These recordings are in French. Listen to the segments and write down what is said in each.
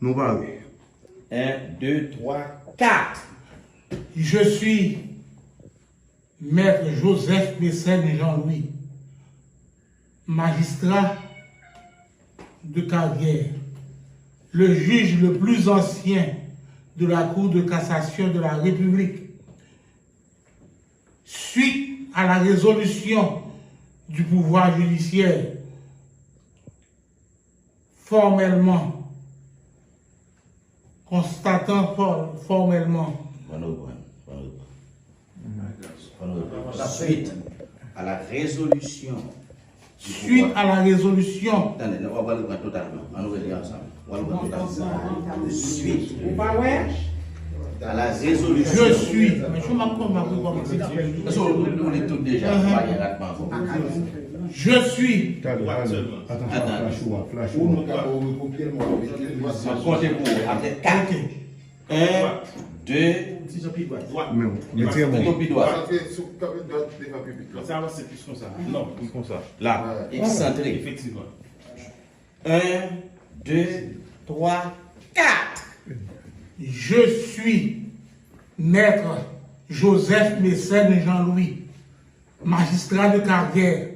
Nous parlons. 1, 2, 3, 4. Je suis Maître Joseph Mécène Jean-Louis, magistrat de carrière, le juge le plus ancien de la Cour de cassation de la République. Suite à la résolution du pouvoir judiciaire, formellement, constatant formellement Suite à la résolution. Suite à la résolution. Attendez, on va le prendre totalement. On va le dire ensemble. On va le prendre totalement. Suite à la résolution. Je suis. Mais je m'appelle Parce qu'on est tous déjà. Je suis. Attends, flash. Comptez pour après 4. 1, 2, Mettez bon. Ça va, c'est plus comme ça. Non, plus comme ça. Là. excentré. Effectivement. 1, 2, 3, 4. Je suis Maître Joseph Mécène Jean-Louis, magistrat de carrière,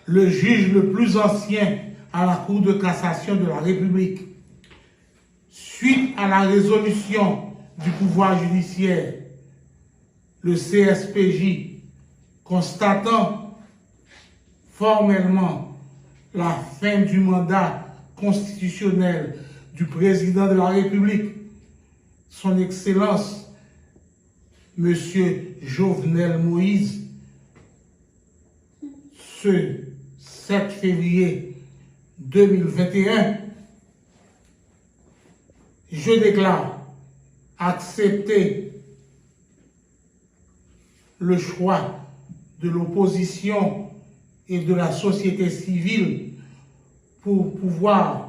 le juge le plus ancien à la Cour de cassation de la République. Suite à la résolution du pouvoir judiciaire, le CSPJ, constatant formellement la fin du mandat constitutionnel du président de la République, son Excellence, Monsieur Jovenel Moïse, ce 7 février 2021, je déclare accepter le choix de l'opposition et de la société civile pour pouvoir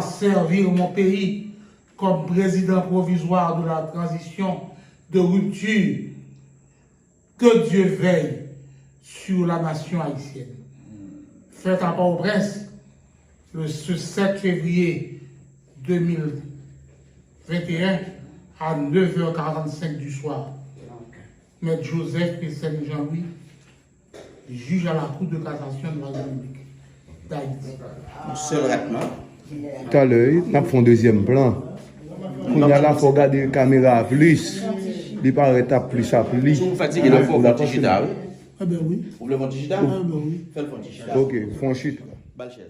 servir mon pays comme président provisoire de la transition de rupture. Que Dieu veille sur la nation haïtienne. Fait à Port-au-Prince, ce 7 février 2021 à 9h45 du soir. Maître Joseph Mécène Jean-Louis, juge à la Cour de cassation de la République d'Haïti. Seul traitement. Tout à l'heure, nous avons fait un deuxième plan. Il y a là, il faut regarder la caméra plus. Il paraît plus à plus. Si vous fatiguez, il faut faire digital. Ah ben oui. Vous voulez faire digital? Ah ben oui. Faites le digital. Ok, franchise. Balchel.